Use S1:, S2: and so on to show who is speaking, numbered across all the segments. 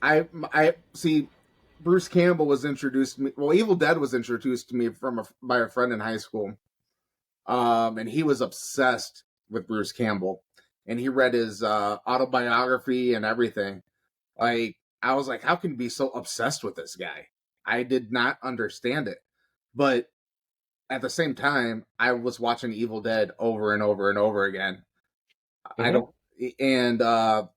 S1: I see. Bruce Campbell was introduced to me. Well, Evil Dead was introduced to me by a friend in high school, and he was obsessed with Bruce Campbell, and he read his autobiography and everything. Like, I was like, how can you be so obsessed with this guy? I did not understand it, but at the same time, I was watching Evil Dead over and over and over again. I
S2: Mhm.
S1: don't, and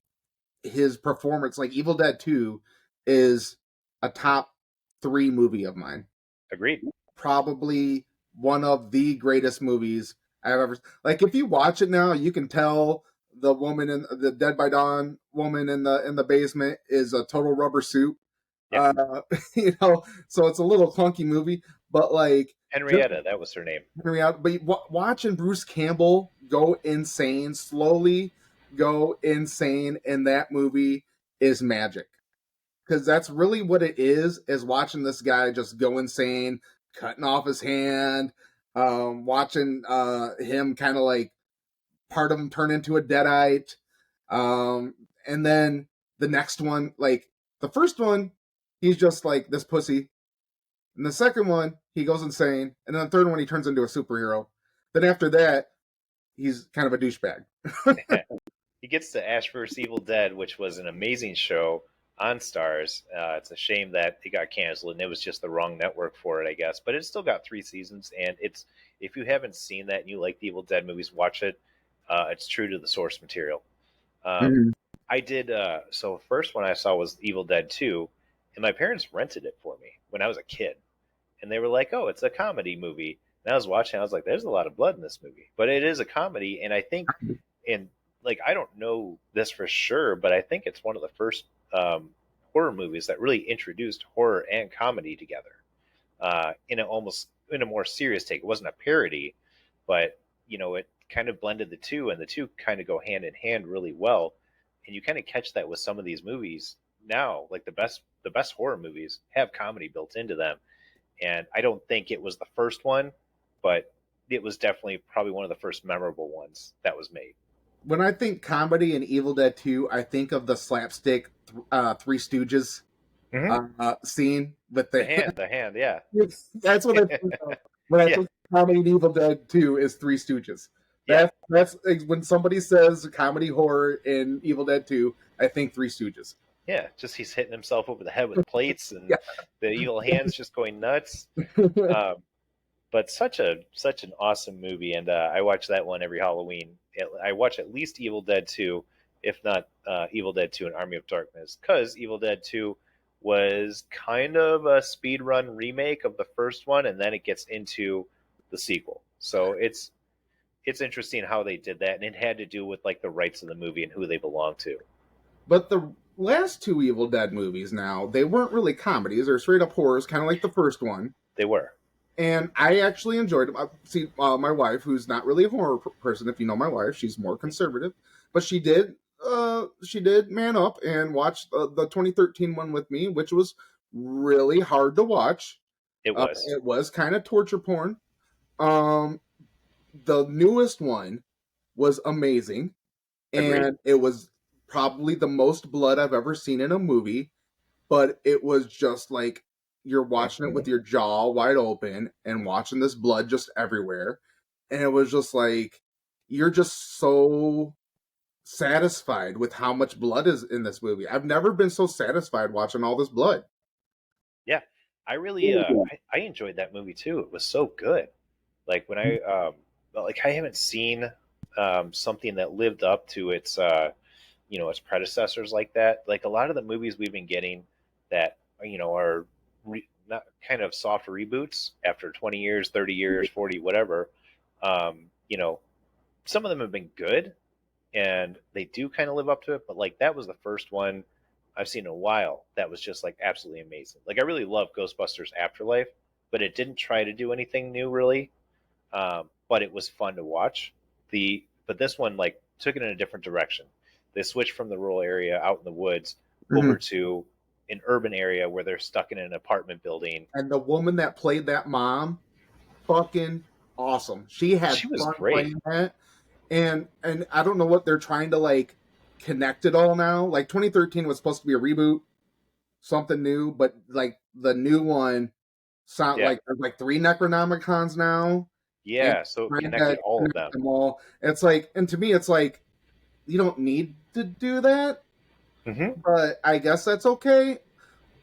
S1: his performance, like Evil Dead 2, is a top 3 movie of mine.
S2: Agreed.
S1: Probably one of the greatest movies I've ever. Like, if you watch it now, you can tell the woman in the Dead by Dawn woman in the basement is a total rubber suit.
S2: Yeah.
S1: So it's a little clunky movie, but like just
S2: Henrietta, that was her name.
S1: but watching Bruce Campbell go insane, slowly go insane in that movie is magic. Because that's really what it is watching this guy just go insane, cutting off his hand, watching him kind of like part of him turn into a deadite. And then the next one, like the first one, he's just like this pussy. And the second one, he goes insane. And then the third one, he turns into a superhero. Then after that, he's kind of a douchebag.
S2: He gets to Ash vs. Evil Dead, which was an amazing show on Stars. It's a shame that it got canceled, and it was just the wrong network for it, I guess. But it still got 3 seasons, and it's if you haven't seen that and you like the Evil Dead movies, watch it. It's true to the source material. Um,
S1: Mhm.
S2: I did. So first one I saw was Evil Dead 2, and my parents rented it for me when I was a kid, and they were like, "Oh, it's a comedy movie." And I was watching, I was like, "There's a lot of blood in this movie," but it is a comedy, and I think in like I don't know this for sure, but I think it's one of the first horror movies that really introduced horror and comedy together in a more serious take. It wasn't a parody, but it kind of blended the two, and the two kind of go hand in hand really well. And you kind of catch that with some of these movies now, like the best horror movies have comedy built into them. And I don't think it was the first one, but it was definitely probably one of the first memorable ones that was made.
S1: When I think comedy and Evil Dead 2, I think of the slapstick Three Stooges
S2: Mm-hmm.
S1: scene with
S2: The
S1: the
S2: hand, the hand, yeah.
S1: that's what I think of when I
S2: Yeah,
S1: think comedy and Evil Dead 2 is Three Stooges.
S2: yeah,
S1: That's when somebody says comedy horror in Evil Dead 2, I think Three Stooges.
S2: yeah. Just he's hitting himself over the head with plates, and the evil hands just going nuts.
S1: Yeah.
S2: Um, but such an awesome movie, and I watch that one every Halloween. I watch at least Evil Dead 2, if not Evil Dead 2 and Army of Darkness, because Evil Dead 2 was kind of a speed run remake of the first one, and then it gets into the sequel. So it's interesting how they did that, and it had to do with like the rights of the movie and who they belong to.
S1: But the last two Evil Dead movies now, they weren't really comedies. They're straight up horrors, kind of like the first one.
S2: They were.
S1: And I actually enjoyed them. See, my wife, who's not really a horror person, if you know my wife, she's more conservative, but she did man up and watch the 2013 one with me, which was really hard to watch.
S2: It was.
S1: It was kind of torture porn. Um, the newest one was amazing,
S2: Agreed.
S1: and it was probably the most blood I've ever seen in a movie. But it was just like you're watching it with your jaw wide open and watching this blood just everywhere, and it was just like you're just so satisfied with how much blood is in this movie. I've never been so satisfied watching all this blood.
S2: Yeah, I really I enjoyed that movie too. It was so good. Like when I haven't seen something that lived up to its predecessors like that. Like a lot of the movies we've been getting that are not kind of soft reboots after 20 years, 30 years, 40, whatever. Um, you know, some of them have been good and they do kind of live up to it, but like that was the first one I've seen in a while that was just like absolutely amazing. Like I really love Ghostbusters Afterlife, but it didn't try to do anything new really. But it was fun to watch. But this one like took it in a different direction. They switched from the rural area out in the woods over
S1: Mhm.
S2: to an urban area where they're stuck in an apartment building.
S1: And the woman that played that mom, fucking awesome. She had
S2: She was
S1: fun
S2: great.
S1: playing that, and I don't know what they're trying to like connect it all now. Like 2013 was supposed to be a reboot, something new, but like the new one sound
S2: Yeah.
S1: like there's like 3 Necronomicons now, and
S2: Yeah. So it
S1: trying
S2: connected
S1: to
S2: all of
S1: connect
S2: them.
S1: them all. It's like, and to me, it's like you don't need to do that,
S2: Hmm.
S1: but I guess that's okay.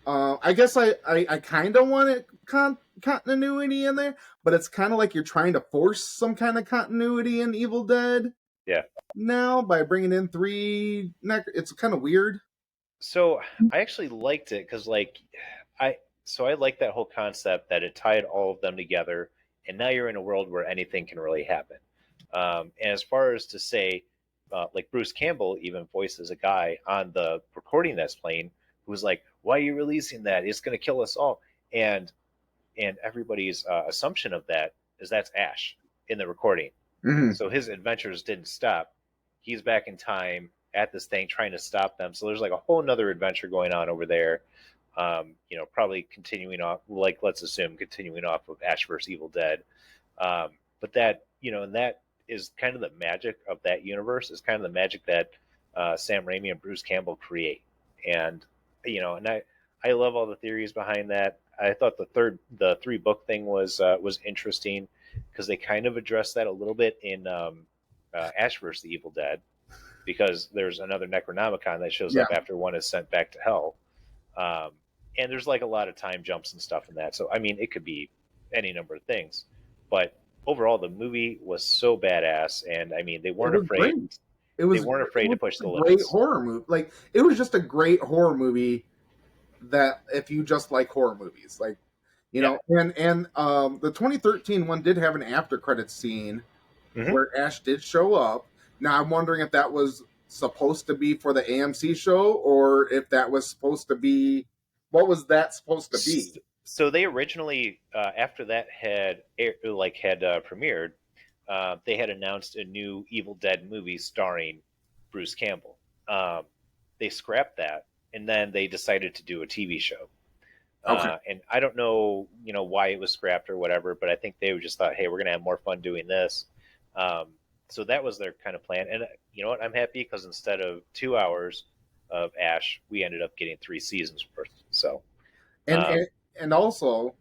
S1: I guess I kind of want it continuity in there, but it's kind of like you're trying to force some kind of continuity in Evil Dead
S2: Yeah.
S1: now by bringing in 3 it's kind of weird.
S2: So I actually liked it because, like, I I like that whole concept that it tied all of them together, and now you're in a world where anything can really happen. And as far as to say, like Bruce Campbell even voices a guy on the recording that's playing who's like, "Why are you releasing that? It's going to kill us all." And everybody's assumption of that is that's Ash in the recording.
S1: Mm-hmm.
S2: So his adventures didn't stop. He's back in time at this thing trying to stop them. So there's like a whole nother adventure going on over there. Probably continuing off, like let's assume continuing off of Ash vs. Evil Dead. But that, and that is kind of the magic of that universe. Is kind of the magic that Sam Raimi and Bruce Campbell create. And and I love all the theories behind that. I thought the 3 book thing was interesting because they kind of addressed that a little bit in Ash vs. the Evil Dead, because there's another Necronomicon that shows
S1: Yeah,
S2: up after one is sent back to hell, um, and there's like a lot of time jumps and stuff in that. So I mean, it could be any number of things, but overall, the movie was so badass, and I mean,
S1: it was great.
S2: They weren't
S1: It
S2: afraid to
S1: was
S2: push
S1: a
S2: the
S1: great
S2: limits.
S1: horror movie. Like it was just a great horror movie that if you just like horror movies, like
S2: Yeah.
S1: and the 2013 one did have an after credits scene
S2: Hmm.
S1: where Ash did show up. Now I'm wondering if that was supposed to be for the AMC show or if that was supposed to be what was that supposed to be?
S2: So they originally, after that had premiered, they had announced a new Evil Dead movie starring Bruce Campbell. Um, they scrapped that, and then they decided to do a TV show.
S1: Okay.
S2: And I don't know, why it was scrapped or whatever, but I think they just thought, hey, we're gonna have more fun doing this. Um, so that was their kind of plan. And you know what? I'm happy because instead of 2 hours of Ash, we ended up getting 3 seasons worth. So
S1: And
S2: um,
S1: and, and also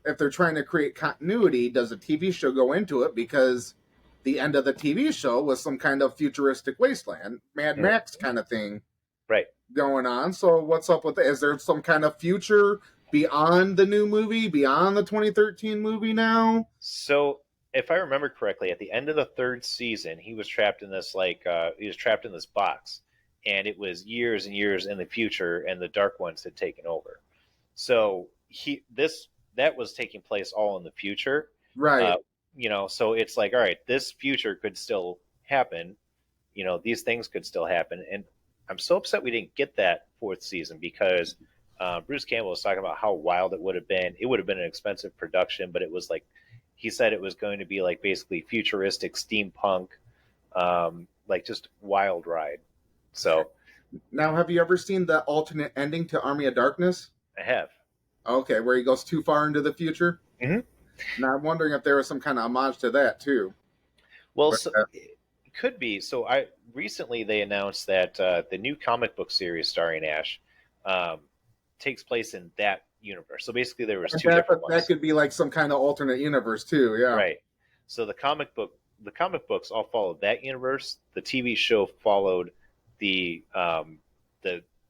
S1: if they're trying to create continuity, does a TV show go into it because the end of the TV show was some kind of futuristic wasteland, Mad
S2: mm,
S1: Max kind of thing
S2: right.
S1: going on. So what's up with it? Is there some kind of future beyond the new movie, beyond the 2013 movie now?
S2: So if I remember correctly, at the end of the 3rd season, he was trapped in this he was trapped in this box, and it was years and years in the future, and the Dark Ones had taken over. So that was taking place all in the future.
S1: Right.
S2: Uh, so it's like, all right, this future could still happen. These things could still happen, and I'm so upset we didn't get that 4th season because Bruce Campbell was talking about how wild it would have been. It would have been an expensive production, but it was like he said it was going to be like basically futuristic steampunk, like just wild ride. So
S1: Now, have you ever seen the alternate ending to Army of Darkness?
S2: I have.
S1: Okay, where he goes too far into the future.
S2: Hmm.
S1: Now I'm wondering if there was some kind of homage to that too.
S2: Well,
S1: But,
S2: so, it could be. So I recently they announced that the new comic book series starring Ash um, takes place in that universe. So basically, there was two different
S1: that
S2: ones,
S1: could be like some kind of alternate universe too. Yeah.
S2: right? So the comic books all followed that universe. The TV show followed the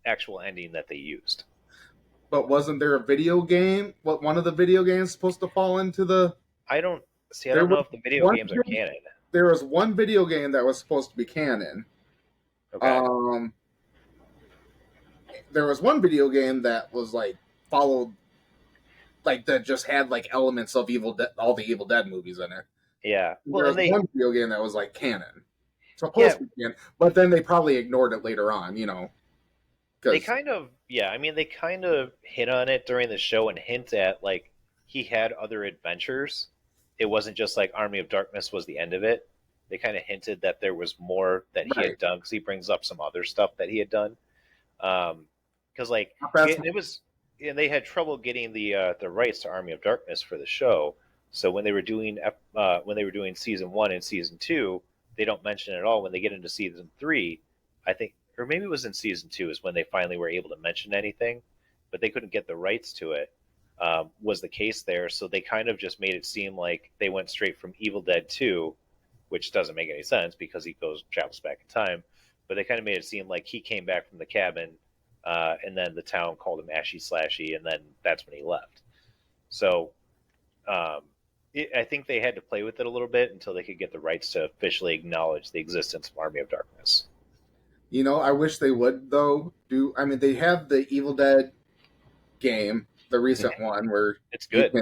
S2: actual ending that they used.
S1: But wasn't there a video game? What one of the video games supposed to fall into the?
S2: I don't see. I
S1: There
S2: don't know
S1: was
S2: if the video
S1: one.
S2: games are canon.
S1: There was one video game that was supposed to be canon.
S2: Okay.
S1: Um, there was one video game that was like followed, like that just had like elements of all the Evil Dead movies in it.
S2: Yeah. Well,
S1: There was
S2: and
S1: one video game that was like canon,
S2: yeah,
S1: supposed to be canon, but then they probably ignored it later on.
S2: they
S1: Because
S2: kind of yeah. I mean, they kind of hit on it during the show and hint at like he had other adventures. It wasn't just like Army of Darkness was the end of it. They kind of hinted that there was more that he
S1: right,
S2: had done because he brings up some other stuff that he had done. Because like
S1: that's
S2: it was, and they had trouble getting the rights to Army of Darkness for the show. So when they were doing season 1 and season 2, they don't mention it at all. When they get into season 3, I think, or maybe it was in season 2 is when they finally were able to mention anything, but they couldn't get the rights to it. Was the case there? So they kind of just made it seem like they went straight from Evil Dead 2, which doesn't make any sense because he travels back in time. But they kind of made it seem like he came back from the cabin, and then the town called him Ashy Slashy, and then that's when he left. So um, I think they had to play with it a little bit until they could get the rights to officially acknowledge the existence of Army of Darkness.
S1: I wish they would though. I mean, they have the Evil Dead game, the recent one where
S2: it's good.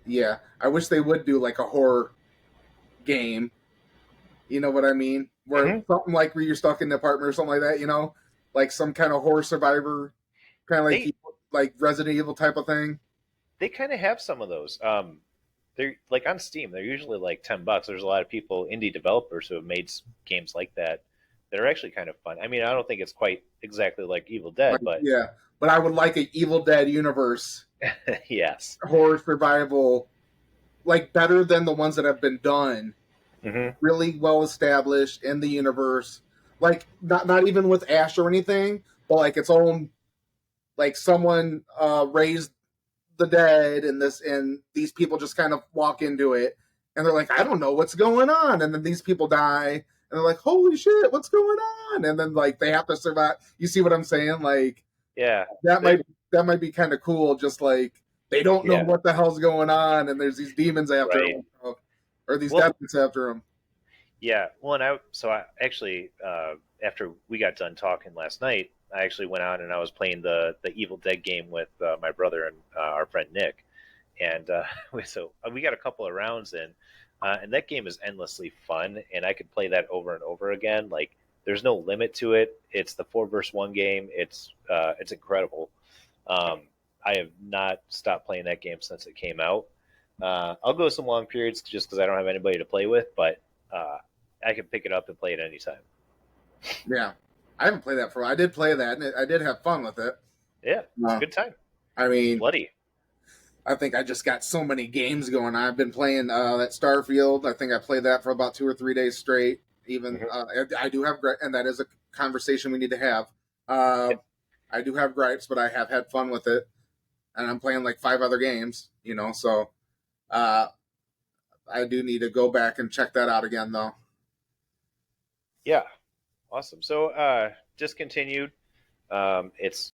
S1: Yeah, I wish they would do like a horror game. You know what I mean? Where something like where you're stuck in the apartment or something like that. Like some kind of horror survivor, kind of like Resident Evil type of thing.
S2: They kind of have some of those. They're like on Steam. They're usually like $10. There's a lot of people, indie developers, who have made games like that are actually kind of fun. I mean, I don't think it's quite exactly like Evil Dead, but
S1: yeah. But I would like an Evil Dead universe.
S2: Yes,
S1: horror survival, like better than the ones that have been done. Really well established in the universe. Like not even with Ash or anything, but like its own. Like someone raised the dead, and these people just kind of walk into it, and they're like, I don't know what's going on, and then these people die. And they're like, holy shit, what's going on? And then like they have to survive. You see what I'm saying? Like,
S2: yeah,
S1: that might be kind of cool. Just like they don't know what the hell's going on, and there's these demons after them, or these demons after them.
S2: Yeah, well, and I actually after we got done talking last night, I actually went out and I was playing the Evil Dead game with my brother and our friend Nick, and so we got a couple of rounds in. And that game is endlessly fun, and I could play that over and over again. Like, there's no limit to it. It's the 4-versus-1 game. It's incredible. I have not stopped playing that game since it came out. I'll go some long periods just because I don't have anybody to play with, but I can pick it up and play it anytime.
S1: Yeah, I haven't played that for a while. I did play that, and I did have fun with it.
S2: Yeah, it's a good time.
S1: I mean,
S2: it's bloody.
S1: I think I just got so many games going on. I've been playing that Starfield. I think I played that for about 2 or 3 days straight. Even I do have gripes, and that is a conversation we need to have. I do have gripes, but I have had fun with it, and I'm playing like 5 other games. So I do need to go back and check that out again, though.
S2: Yeah, awesome. So Discontinued. It's